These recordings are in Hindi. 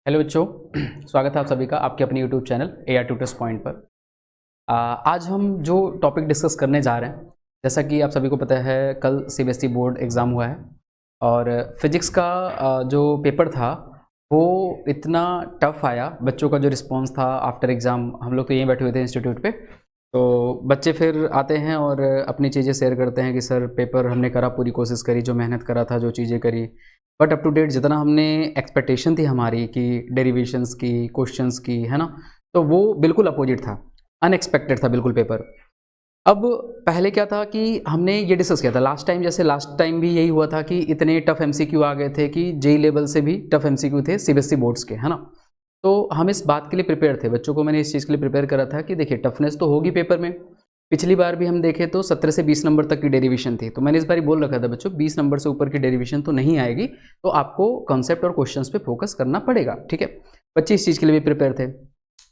हेलो बच्चों, स्वागत है आप सभी का आपके अपने YouTube channel AR tutors point पर। आज हम जो टॉपिक डिस्कस करने जा रहे हैं, जैसा कि आप सभी को पता है कल CBSE बोर्ड एग्ज़ाम हुआ है और फिज़िक्स का जो पेपर था वो इतना टफ आया। बच्चों का जो रिस्पांस था आफ्टर एग्ज़ाम, हम लोग तो यहीं बैठे हुए थे इंस्टीट्यूट पे, तो बच्चे फिर आते हैं और अपनी चीज़ें शेयर करते हैं कि सर पेपर हमने करा, पूरी कोशिश करी, जो मेहनत करा था, जो चीज़ें करी, बट अप टू डेट जितना हमने एक्सपेक्टेशन थी हमारी कि डेरिवेशंस की, क्वेश्चंस की, है ना, तो वो बिल्कुल अपोजिट था, अनएक्सपेक्टेड था बिल्कुल पेपर। अब पहले क्या था कि हमने ये डिस्कस किया था लास्ट टाइम, जैसे लास्ट टाइम भी यही हुआ था कि इतने टफ एमसीक्यू आ गए थे कि जेई लेवल से भी टफ एमसीक्यू थे CBSE बोर्ड्स के, है ना। तो हम इस बात के लिए प्रिपेयर थे, बच्चों को मैंने इस चीज़ के लिए प्रिपेयर करा था कि देखिए टफनेस तो होगी पेपर में। पिछली बार भी हम देखें तो 17 से 20 नंबर तक की डेरिवेशन थी, तो मैंने इस बार ही बोल रखा था बच्चों 20 नंबर से ऊपर की डेरिवेशन तो नहीं आएगी, तो आपको कॉन्सेप्ट और क्वेश्चंस पे फोकस करना पड़ेगा, ठीक है। बच्चे इस चीज़ के लिए भी प्रिपेयर थे।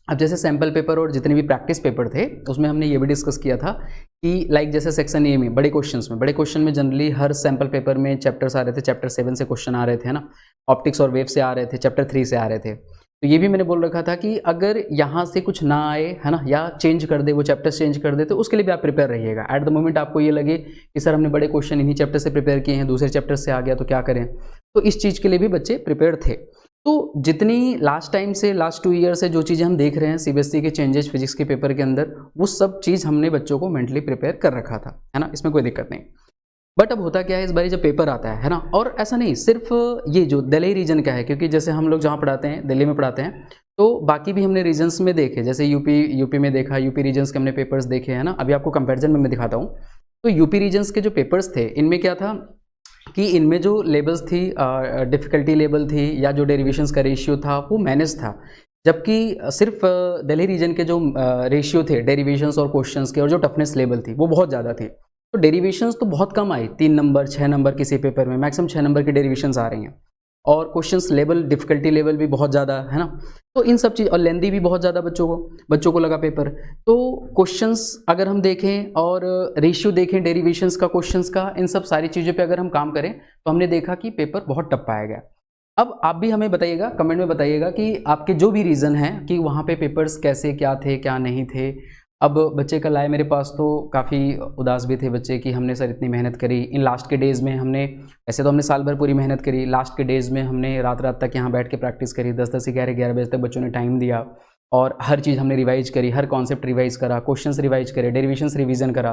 अब जैसे सैम्पल पेपर और जितने भी प्रैक्टिस पेपर थे उसमें हमने ये भी डिस्कस किया था कि लाइक जैसे सेक्शन ए में बड़े क्वेश्चन में जनरली हर सैम्पल पेपर में चैप्टर्स आ रहे थे, चैप्टर 7 से क्वेश्चन आ रहे थे, है ना, ऑप्टिक्स और वेव से आ रहे थे, चैप्टर 3 से आ रहे थे। तो ये भी मैंने बोल रखा था कि अगर यहाँ से कुछ ना आए, है ना, या चेंज कर दे, वो चैप्टर्स चेंज कर दे, तो उसके लिए भी आप प्रिपेयर रहिएगा। एट द मोमेंट आपको ये लगे कि सर हमने बड़े क्वेश्चन इन्हीं चैप्टर से प्रिपेयर किए हैं, दूसरे चैप्टर से आ गया तो क्या करें, तो इस चीज़ के लिए भी बच्चे प्रिपेयर थे। तो जितनी लास्ट टाइम से, लास्ट 2 ईयर से जो चीज़ें हम देख रहे हैं CBSE के चेंजेस फिजिक्स के पेपर के अंदर, वो सब चीज़ हमने बच्चों को मेंटली प्रिपेयर कर रखा था, है ना, इसमें कोई दिक्कत नहीं। बट अब होता क्या है, इस बार जब पेपर आता है ना, और ऐसा नहीं सिर्फ ये जो दिल्ली रीजन का है, क्योंकि जैसे हम लोग जहाँ पढ़ाते हैं दिल्ली में पढ़ाते हैं, तो बाकी भी हमने रीजन्स में देखे, जैसे यूपी में देखा, यूपी रीजन्स के हमने पेपर्स देखे, है ना। अभी आपको कंपैरिजन में मैं दिखाता हूँ। तो यूपी रीजन्स के जो पेपर्स थे, इनमें क्या था कि इनमें जो लेवल्स थी, डिफ़िकल्टी लेवल थी, या जो डेरिवेशंस का रेशियो था वो मैनेज था, जबकि सिर्फ दिल्ली रीजन के जो रेशियो थे डेरिवेशंस और क्वेश्चंस के, और जो टफनेस लेवल थी वो बहुत ज़्यादा थी। तो डेरिवेशंस तो बहुत कम आई, 3 नंबर 6 नंबर किसी पेपर में, मैक्सिमम 6 नंबर की डेरिवेशंस आ रही हैं, और क्वेश्चंस लेवल, डिफ़िकल्टी लेवल भी बहुत ज़्यादा, है ना। तो इन सब चीज़, और लेंदी भी बहुत ज़्यादा बच्चों को लगा पेपर। तो क्वेश्चंस अगर हम देखें और रेशियो देखें डेरिवेशंस का, क्वेश्चंस का, इन सब सारी चीज़ों पे अगर हम काम करें तो हमने देखा कि पेपर बहुत टफ पाया गया। अब आप भी हमें बताइएगा, कमेंट में बताइएगा कि आपके जो भी रीज़न हैं कि वहाँ पे पेपर्स कैसे, क्या थे, क्या नहीं थे। अब बच्चे कल आए मेरे पास तो काफ़ी उदास भी थे बच्चे कि हमने सर इतनी मेहनत करी इन लास्ट के डेज़ में, हमने ऐसे तो हमने साल भर पूरी मेहनत करी, लास्ट के डेज़ में हमने रात रात तक यहाँ बैठ के प्रैक्टिस करी, 10-10 11 बजे तक बच्चों ने टाइम दिया, और हर चीज़ हमने रिवाइज करी, हर कॉन्सेप्ट रिवाइज करा, क्वेश्चंस रिवाइज करे, डेरिवेशंस रिवीजन करा।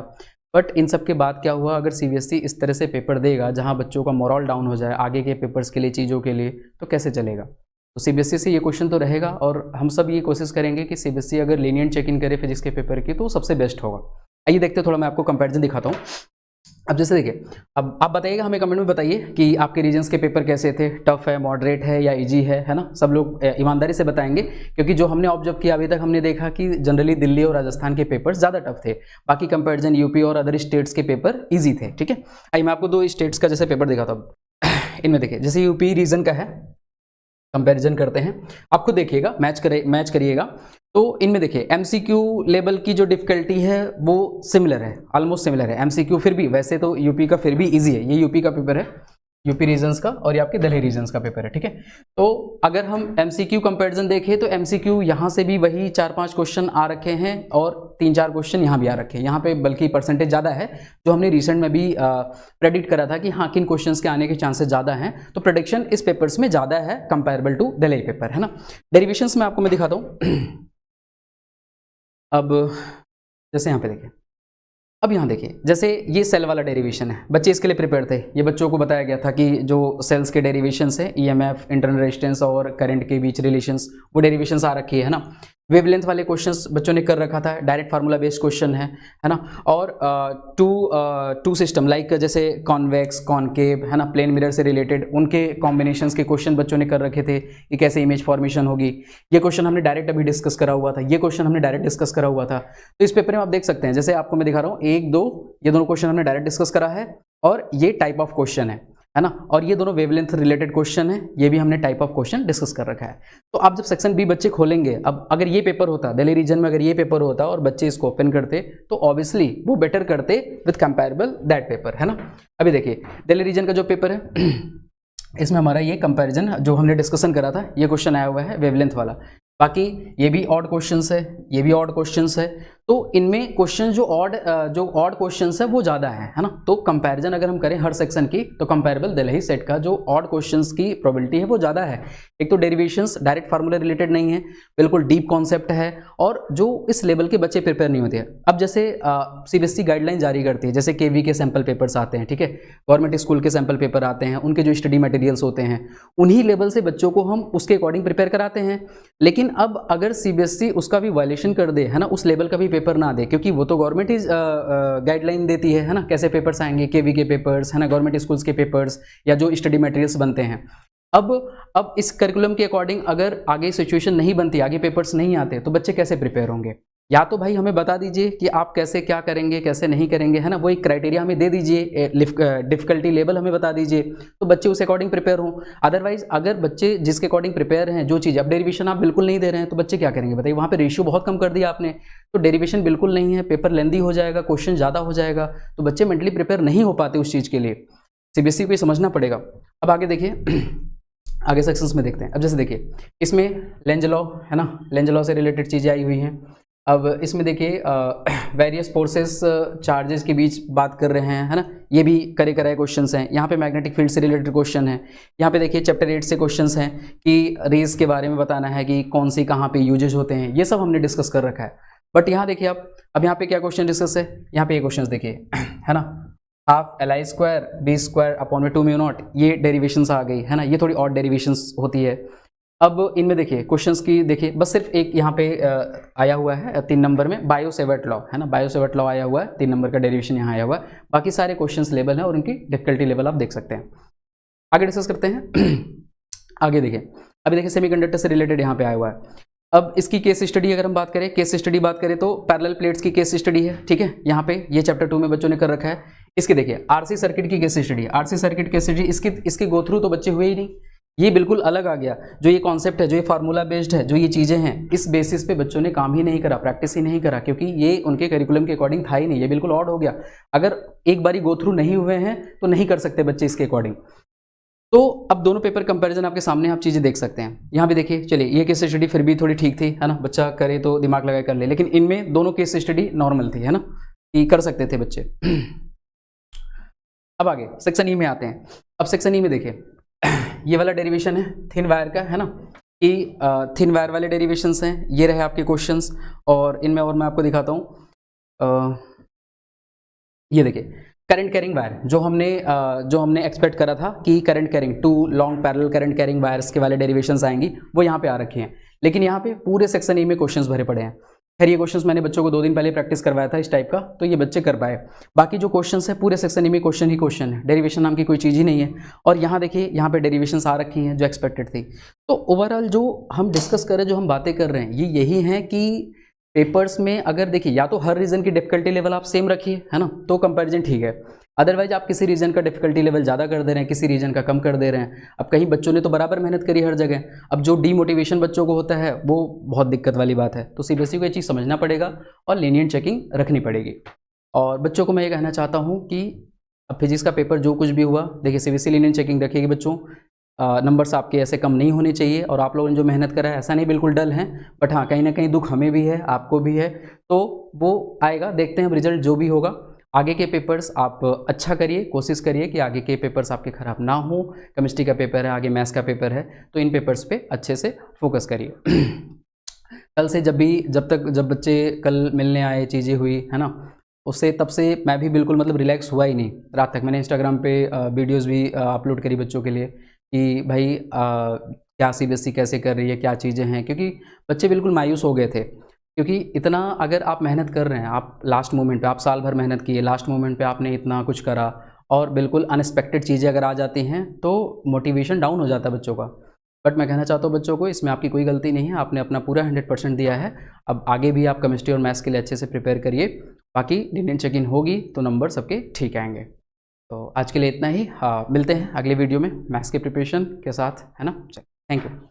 बट इन सब के बाद क्या हुआ, अगर CBSE इस तरह से पेपर देगा जहाँ बच्चों का मोरल डाउन हो जाए आगे के पेपर्स के लिए, चीज़ों के लिए, तो कैसे चलेगा। तो CBSE से ये क्वेश्चन तो रहेगा, और हम सब ये कोशिश करेंगे कि CBSE अगर लीनियंट चेक इन करे फिजिक्स के पेपर की तो सबसे बेस्ट होगा। आइए देखते हैं, थोड़ा मैं आपको कंपैरिजन दिखाता हूँ। अब जैसे देखिए, अब आप बताइएगा, हमें कमेंट में बताइए कि आपके रीजन्स के पेपर कैसे थे, टफ है, मॉडरेट है, या इजी है ना। सब लोग ईमानदारी से बताएंगे, क्योंकि जो हमने ऑब्जर्व किया अभी तक, हमने देखा कि जनरली दिल्ली और राजस्थान के पेपर ज़्यादा टफ थे, बाकी कंपैरिजन यूपी और अदर स्टेट्स के पेपर ईजी थे, ठीक है। आइए मैं आपको 2 स्टेट्स का जैसे पेपर दिखाता हूँ। इनमें देखिए, जैसे यूपी रीजन का है, कंपैरिजन करते हैं, आपको देखिएगा, मैच करिएगा। तो इनमें देखिए MCQ लेवल की जो डिफ़िकल्टी है वो सिमिलर है, ऑलमोस्ट सिमिलर है। MCQ फिर भी, वैसे तो यूपी का फिर भी इजी है, ये यूपी का पेपर है, यूपी रीजन्स का, और ये आपके दिल्ली रीजन्स का पेपर है, ठीक है। तो अगर हम MCQ कंपैरिजन देखें तो MCQ यहाँ से भी वही 4-5 क्वेश्चन आ रखे हैं, और 3-4 क्वेश्चन यहाँ भी आ रखे हैं, यहाँ पे बल्कि परसेंटेज ज़्यादा है, जो हमने रिसेंट में भी प्रेडिक्ट करा था कि हाँ किन क्वेश्चंस के आने के चांसेस ज़्यादा हैं, तो प्रेडिक्शन इस पेपर्स में ज़्यादा है कंपेरेबल टू दिल्ली पेपर, है ना। डेरिवेशंस में आपको मैं दिखाता हूँ। अब जैसे यहाँ पे देखिए, अब यहाँ देखिए, जैसे ये सेल वाला डेरिवेशन है, बच्चे इसके लिए प्रिपेयर थे। ये बच्चों को बताया गया था कि जो सेल्स के डेरिवेशंस है, EMF, इंटरनल रेजिस्टेंस और करंट के बीच रिलेशंस, वो डेरिवेशंस आ रखी है ना। वेवलेंथ वाले क्वेश्चंस बच्चों ने कर रखा था, डायरेक्ट फार्मूला बेस्ड क्वेश्चन है ना। और टू सिस्टम लाइक जैसे कॉन्वेक्स, कॉनकेव, है ना, प्लेन मिरर से रिलेटेड उनके कॉम्बिनेशंस के क्वेश्चन बच्चों ने कर रखे थे कि कैसे इमेज फॉर्मेशन होगी। ये क्वेश्चन हमने डायरेक्ट अभी डिस्कस करा हुआ था, ये क्वेश्चन हमने डायरेक्ट डिस्कस करा हुआ था। तो इस पेपर में आप देख सकते हैं, जैसे आपको मैं दिखा रहा हूँ 1, 2, ये दोनों क्वेश्चन हमने डायरेक्ट डिस्कस करा है, और ये टाइप ऑफ क्वेश्चन है ना, और ये दोनों वेवलेंथ रिलेटेड क्वेश्चन है, ये भी हमने टाइप ऑफ क्वेश्चन डिस्कस कर रखा है। तो आप जब सेक्शन बी बच्चे खोलेंगे, अब अगर ये पेपर होता दिल्ली रीजन में, अगर ये पेपर होता और बच्चे इसको ओपन करते, तो ऑब्वियसली वो बेटर करते विद कंपेरेबल दैट पेपर, है ना। अभी देखिए दिल्ली रीजन का जो पेपर है, इसमें हमारा ये कंपैरिजन जो हमने डिस्कशन करा था, ये क्वेश्चन आया हुआ है वेवलेंथ वाला। बाकी ये भी ऑड क्वेश्चंस है, ये भी ऑड क्वेश्चंस है, तो इनमें क्वेश्चन जो ऑड क्वेश्चंस है वो ज़्यादा है ना। तो कंपैरिजन अगर हम करें हर सेक्शन की, तो कंपैरेबल दिल्ली सेट का जो ऑड क्वेश्चंस की प्रोबेबिलिटी है वो ज़्यादा है। एक तो डेरिवेशंस डायरेक्ट फार्मूला रिलेटेड नहीं है, बिल्कुल डीप कॉन्सेप्ट है, और जो इस लेवल के बच्चे प्रिपेयर नहीं होते हैं। अब जैसे CBSE गाइडलाइन जारी करती है, जैसे KV के सैम्पल पेपर्स आते हैं, ठीक है, गवर्नमेंट स्कूल के सैम्पल पेपर आते हैं, उनके जो स्टडी मटेरियल्स होते हैं उन्हीं लेवल से बच्चों को हम उसके अकॉर्डिंग प्रिपेयर कराते हैं। लेकिन अब अगर CBSE उसका भी वायलेशन कर दे, है ना, उस लेवल का भी पेपर ना दे, क्योंकि वो तो गवर्नमेंट ही गाइडलाइन देती है ना, कैसे पेपर्स आएंगे, KV के पेपर्स, है ना, गवर्नमेंट स्कूल्स के पेपर्स या जो स्टडी मटेरियल्स बनते हैं। अब इस करिकुलम के अकॉर्डिंग अगर आगे सिचुएशन नहीं बनती, आगे पेपर्स नहीं आते, तो बच्चे कैसे प्रिपेयर होंगे? या तो भाई हमें बता दीजिए कि आप कैसे क्या करेंगे, कैसे नहीं करेंगे, है ना, वो एक क्राइटेरिया हमें दे दीजिए, डिफिकल्टी लेवल हमें बता दीजिए, तो बच्चे उस अकॉर्डिंग प्रिपेयर हों। अदरवाइज अगर बच्चे जिसके अकॉर्डिंग प्रिपेयर हैं, जो चीज़, अब डेरिवेशन आप बिल्कुल नहीं दे रहे हैं, तो बच्चे क्या करेंगे बताइए? वहाँ पे रेशियो बहुत कम कर दिया आपने, तो डेरिवेशन बिल्कुल नहीं है, पेपर लेंदी हो जाएगा, क्वेश्चन ज़्यादा हो जाएगा, तो बच्चे मेंटली प्रिपेयर नहीं हो पाते उस चीज़ के लिए। CBSE को ये समझना पड़ेगा। अब आगे देखिए आगे सेक्शंस में देखते हैं। अब जैसे देखिए इसमें लेंज लॉ, है ना, लेंज लॉ से रिलेटेड चीज़ें आई हुई हैं। अब इसमें देखिए वेरियस फोर्सेस चार्जेस के बीच बात कर रहे हैं, है ना, ये भी कराए क्वेश्चंस हैं। यहाँ पे मैग्नेटिक फील्ड से रिलेटेड क्वेश्चन है। यहाँ पे देखिए चैप्टर 8 से क्वेश्चंस हैं कि रेज के बारे में बताना है कि कौन सी कहाँ पे यूजेज होते हैं, ये सब हमने डिस्कस कर रखा है। बट यहाँ देखिए अब यहाँ पे क्या क्वेश्चन डिस्कस है, यहाँ पे ये क्वेश्चन देखिए, है ना, हाफ LI² B² अपॉन में 2μ0, ये डेरिवेशंस आ गई, है ना, ये थोड़ी और डेरिवेशंस होती है। अब इनमें देखिए क्वेश्चंस की देखिए, बस सिर्फ एक यहाँ पे आया हुआ है 3 नंबर में बायो-सेवर्ट लॉ, है ना, बायो-सेवर्ट लॉ आया हुआ है, 3 नंबर का डेरिवेशन यहाँ आया हुआ है। बाकी सारे क्वेश्चंस लेवल हैं और उनकी डिफिकल्टी लेवल आप देख सकते हैं। आगे डिस्कस करते हैं आगे देखिए, अभी देखिए सेमीकंडक्टर से रिलेटेड यहाँ पे आया हुआ है। अब इसकी केस स्टडी अगर हम बात करें, केस स्टडी बात करें तो पैरेलल प्लेट्स की केस स्टडी है, ठीक है, यहाँ पे ये चैप्टर 2 में बच्चों ने कर रखा है। इसके देखिए RC सर्किट की case study, RC circuit case study, इसके गो थ्रू तो बच्चे हुए ही नहीं, ये बिल्कुल अलग आ गया। जो ये कॉन्सेप्ट है, जो ये फार्मूला बेस्ड है, जो ये चीज़ें हैं, इस बेसिस पे बच्चों ने काम ही नहीं करा, प्रैक्टिस ही नहीं करा, क्योंकि ये उनके करिकुलम के अकॉर्डिंग था ही नहीं, ये बिल्कुल ऑड हो गया। अगर एक बारी गो थ्रू नहीं हुए हैं तो नहीं कर सकते बच्चे इसके अकॉर्डिंग। तो अब दोनों पेपर कंपैरिजन आपके सामने, आप चीज़ें देख सकते हैं। यहाँ भी देखिए, चलिए ये केस स्टडी फिर भी थोड़ी ठीक थी, है ना, बच्चा करे तो दिमाग लगा कर ले, लेकिन इनमें दोनों केस स्टडी नॉर्मल थी, है ना, कि कर सकते थे बच्चे। अब आगे सेक्शन ई में आते हैं। अब सेक्शन ई में देखिए ये वाला डेरिवेशन है थिन वायर का, है ना, कि थिन वायर वाले डेरिवेशंस हैं। ये रहे आपके क्वेश्चंस, और इनमें और मैं आपको दिखाता हूँ। ये देखिए करंट कैरिंग वायर, जो हमने एक्सपेक्ट करा था कि current carrying 2 long parallel current carrying wires के वाले डेरिवेशंस आएंगी, वो यहाँ पे आ रखे हैं। लेकिन यहाँ पे पूरे सेक्शन ई में क्वेश्चंस भरे पड़े हैं। खैर ये क्वेश्चंस मैंने बच्चों को 2 दिन पहले प्रैक्टिस करवाया था इस टाइप का, तो ये बच्चे कर पाए। बाकी जो क्वेश्चंस है पूरे सेक्शन ई में क्वेश्चन ही क्वेश्चन है, डेरिवेशन नाम की कोई चीज़ ही नहीं है। और यहाँ देखिए, यहाँ पे डेरिवेशंस आ रखी हैं जो एक्सपेक्टेड थी। तो ओवरऑल जो हम डिस्कस कर रहे हैं, जो हम बातें कर रहे हैं, ये यही हैं कि पेपर्स में अगर देखिए, या तो हर रीजन की डिफिकल्टी लेवल आप सेम रखिए, है ना, तो कंपैरिजन ठीक है। अदरवाइज आप किसी रीजन का डिफिकल्टी लेवल ज़्यादा कर दे रहे हैं, किसी रीजन का कम कर दे रहे हैं। अब कहीं बच्चों ने तो बराबर मेहनत करी हर जगह, अब जो डीमोटिवेशन बच्चों को होता है वो बहुत दिक्कत वाली बात है। तो CBSE को ये चीज़ समझना पड़ेगा और लीनियंट चेकिंग रखनी पड़ेगी। और बच्चों को मैं ये कहना चाहता हूँ कि अब फिजिक्स का पेपर जो कुछ भी हुआ, देखिए CBSE लीनियंट चेकिंग रखिएगी बच्चों। नंबर्स आपके ऐसे कम नहीं होने चाहिए, और आप लोगों ने जो मेहनत करा है ऐसा नहीं बिल्कुल डल हैं, बट हाँ कहीं ना कहीं दुख हमें भी है, आपको भी है, तो वो आएगा। देखते हैं अब रिजल्ट जो भी होगा। आगे के पेपर्स आप अच्छा करिए, कोशिश करिए कि आगे के पेपर्स आपके ख़राब ना हो। केमिस्ट्री का पेपर है, आगे मैथ्स का पेपर है, तो इन पेपर्स पे अच्छे से फोकस करिए। कल से जब बच्चे कल मिलने आए, चीज़ें हुई, है ना, उससे तब से मैं भी बिल्कुल मतलब रिलैक्स हुआ ही नहीं। रात तक मैंने इंस्टाग्राम पे वीडियोस भी अपलोड करी बच्चों के लिए कि भाई क्या CBSE कैसे कर रही है, क्या चीज़ें हैं, क्योंकि बच्चे बिल्कुल मायूस हो गए थे। क्योंकि इतना अगर आप मेहनत कर रहे हैं, आप लास्ट मोमेंट पे, आप साल भर मेहनत किए, लास्ट मोमेंट पे आपने इतना कुछ करा, और बिल्कुल अनएक्सपेक्टेड चीज़ें अगर आ जाती हैं तो मोटिवेशन डाउन हो जाता है बच्चों का। बट मैं कहना चाहता हूँ बच्चों को, इसमें आपकी कोई गलती नहीं है, आपने अपना पूरा 100% दिया है। अब आगे भी आप केमिस्ट्री और मैथ्स के लिए अच्छे से प्रिपेयर करिए। बाकी लीनियंट चेकिंग होगी तो नंबर सबके ठीक आएंगे। तो आज के लिए इतना ही, मिलते हैं अगले वीडियो में मैथ्स के प्रिपरेशन के साथ, है ना। Thank you.